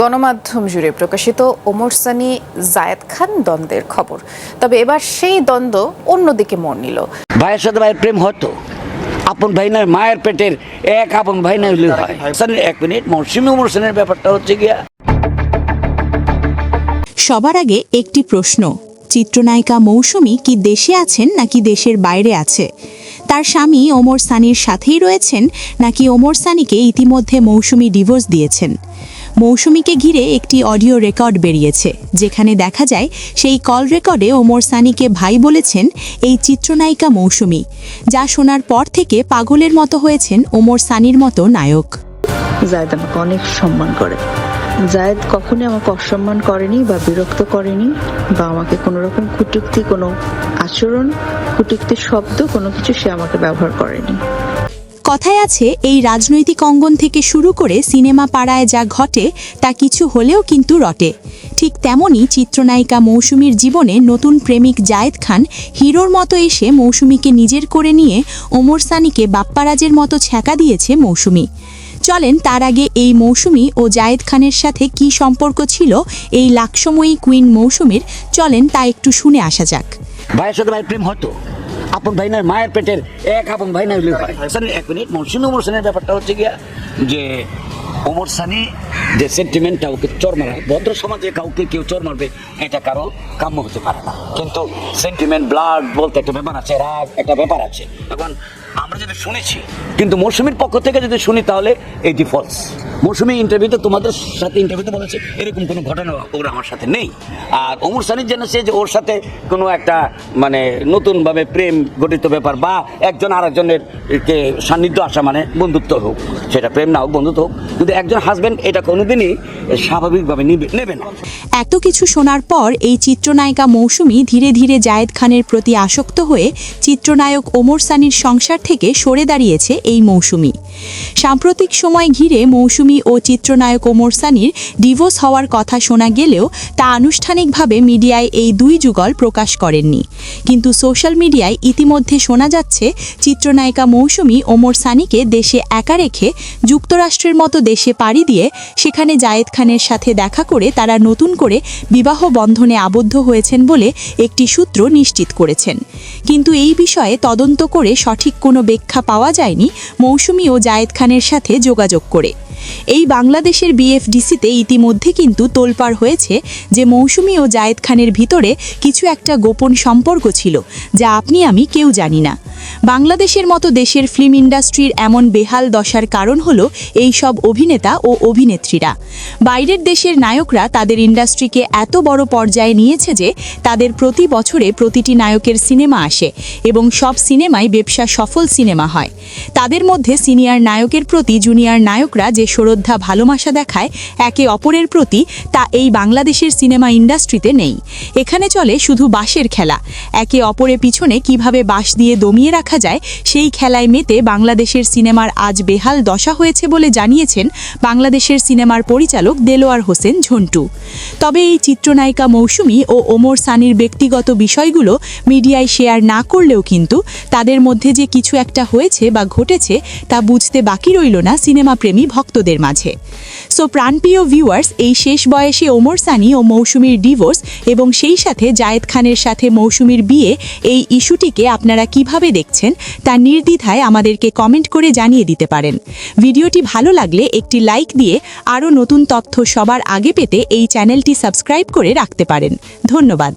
গণমাধ্যম জুড়ে প্রকাশিত ওমর সানি জায়েদ খান দ্বন্দ্বের খবর, তবে এবার সেই দ্বন্দ্ব অন্যদিকে মোড় নিল। ভাইয়ের সাথে ভাইয়ের প্রেম হতো, আপন ভাই না মায়ের পেটের এক আপন ভাই না হলে হয়। এক মিনিট, মৌসুমী ওমর সানির ব্যাপারটা হচ্ছে গিয়া। সবার আগে একটি প্রশ্ন, চিত্রনায়িকা মৌসুমী কি দেশে আছেন নাকি দেশের বাইরে আছে? তার স্বামী ওমর সানির সাথেই রয়েছেন নাকি ওমর সানিকে ইতিমধ্যে মৌসুমী ডিভোর্স দিয়েছেন? মৌসুমীকে ঘিরে একটি অডিও রেকর্ড বেরিয়েছে, যেখানে দেখা যায় সেই কল রেকর্ডে ওমর সানিকে ভাই বলেছেন এই চিত্রনায়িকা মৌসুমী, যা শোনার পর থেকে পাগলের মতো হয়েছেন ওমর সানির মতো নায়ক। জায়েদ আমাকে অনেক সম্মান করে। জায়েদ কখনোই আমাকে অসম্মান করেনি বা বিরক্ত করেনি, বা আমাকে কোনো রকম কটূক্তি, কোনো আচরণ, কটূক্তির শব্দ, কোনো কিছু সে আমাকে ব্যবহার করেনি। কথায় আছে, এই রাজনৈতিক অঙ্গন থেকে শুরু করে সিনেমা পাড়ায় যা ঘটে তা কিছু হলেও কিন্তু রটে। ঠিক তেমনই চিত্রনায়িকা মৌসুমীর জীবনে নতুন প্রেমিক জায়েদ খান হিরোর মতো এসে মৌসুমীকে নিজের করে নিয়ে ওমর সানিকে বাপ্পারাজের মতো ছ্যাঁকা দিয়েছে মৌসুমী। চলেন তার আগে এই মৌসুমী ও জায়েদ খানের সাথে কি সম্পর্ক ছিল এই লাকসময়ী কুইন মৌসুমীর, চলেন তা একটু শুনে আসা যাক। ভাইয়ের সাথে ভাইয়ের প্রেম হতো, আপন ভাই না মায়ের পেটের এক আপন ভাই না হলে হয়। এক মিনিট, মৌসুমী ওমর সানির ব্যাপারটা হচ্ছে গিয়া যে ওমর সানি যে সেন্টিমেন্টটা ওকে চর মারা, ভদ্র সমাজে কাউকে কেউ চর মারবে এটা কারো কাম্য হতে পারে না, কিন্তু সেন্টিমেন্ট ব্লাড বলতে একটা ব্যাপার আছে, রাগ একটা ব্যাপার আছে। এখন আমরা যদি শুনেছি, কিন্তু মৌসুমীর পক্ষ থেকে যদি শুনি তাহলে এটি ফলস। মৌসুমী ইন্টারভিউতে, তোমাদের সাথে ইন্টারভিউতে বলেছে এরকম কোনো ঘটনা ওর আমার সাথে নেই। আর ওমর সানির জেনেছে যে ওর সাথে কোনো একটা মানে নতুনভাবে প্রেম গঠিত ব্যাপার বা একজন আরেকজনের কে সান্নিধ্য আসা মানে বন্ধুত্ব হোক, সেটা প্রেম না হোক বন্ধুত্ব হোক, কিন্তু একজন হাজব্যান্ড এটা কোনোদিনই স্বাভাবিকভাবে নেবে না। এত কিছু শোনার পর এই চিত্রনায়িকা মৌসুমী ধীরে ধীরে জায়েদ খানের প্রতি আসক্ত হয়ে চিত্রনায়ক ওমর সানির সংসার থেকে সরে দাঁড়িয়েছে এই মৌসুমী। সাম্প্রতিক সময় ঘিরে মৌসুমী ও চিত্রনায়ক ওমর সানির ডিভোর্স হওয়ার কথা শোনা গেলেও তা আনুষ্ঠানিকভাবে মিডিয়ায় এই দুই যুগল প্রকাশ করেননি, কিন্তু সোশ্যাল মিডিয়ায় ইতিমধ্যে শোনা যাচ্ছে চিত্রনায়িকা মৌসুমী ওমর সানিকে দেশে একা রেখে যুক্তরাষ্ট্রের মতো দেশে পাড়ি দিয়ে সেখানে জায়েদ খানের সাথে দেখা করে তারা নতুন করে বিবাহ বন্ধনে আবদ্ধ হয়েছেন বলে একটি সূত্র নিশ্চিত করেছেন। কিন্তু এই বিষয়ে তদন্ত করে সঠিক কোনো ব্যাখ্যা পাওয়া যায়নি মৌসুমী ও জায়েদ খানের সাথে যোগাযোগ করে। এই বাংলাদেশের বিএফডিসিতে ইতিমধ্যে কিন্তু তোলপাড় হয়েছে যে মৌসুমী ও জায়েদ খানের ভিতরে কিছু একটা গোপন সম্পর্ক ছিল, যা আপনি আমি কেউ জানি না। বাংলাদেশের মতো দেশের ফিল্ম ইন্ডাস্ট্রির এমন বেহাল দশার কারণ হলো এই সব অভিনেতা ও অভিনেত্রীরা। বাইরের দেশের নায়করা তাদের ইন্ডাস্ট্রিকে এত বড় পর্যায়ে নিয়েছে যে তাদের প্রতি বছরে প্রতিটি নায়কের সিনেমা আসে এবং সব সিনেমাই ব্যবসা সফল সিনেমা হয়। তাদের মধ্যে সিনিয়র নায়কের প্রতি জুনিয়র নায়করা যে শ্রদ্ধা ভালোবাসা দেখায় একে অপরের প্রতি, তা এই বাংলাদেশের সিনেমা ইন্ডাস্ট্রিতে নেই। এখানে চলে শুধু বাঁশের খেলা। একে অপরের পিছনে কিভাবে বাঁশ দিয়ে দমিয়ে রাখা যায় সেই খেলায় মেতে বাংলাদেশের সিনেমার আজ বেহাল দশা হয়েছে বলে জানিয়েছেন বাংলাদেশের সিনেমার পরিচালক দেলোয়ার হোসেন ঝন্টু। তবে এই চিত্রনায়িকা মৌসুমী ও ওমর সানির ব্যক্তিগত বিষয়গুলো মিডিয়ায় শেয়ার না করলেও কিন্তু তাদের মধ্যে যে কিছু একটা হয়েছে বা ঘটেছে তা বুঝতে বাকি রইল না সিনেমাপ্রেমী ভক্তদের মাঝে। সো প্রাণপ্রিয় ভিউয়ার্স, এই শেষ বয়সে ওমর সানি ও মৌসুমীর ডিভোর্স এবং সেই সাথে জায়েদ খানের সাথে মৌসুমীর বিয়ে, এই ইস্যুটিকে আপনারা কিভাবে দেখছেন তা নির্দ্বিধায় আমাদেরকে কমেন্ট করে জানিয়ে দিতে পারেন। ভিডিওটি ভালো লাগলে একটি লাইক দিয়ে আরও নতুন তথ্য সবার আগে পেতে এই চ্যানেলটি সাবস্ক্রাইব করে রাখতে পারেন। ধন্যবাদ।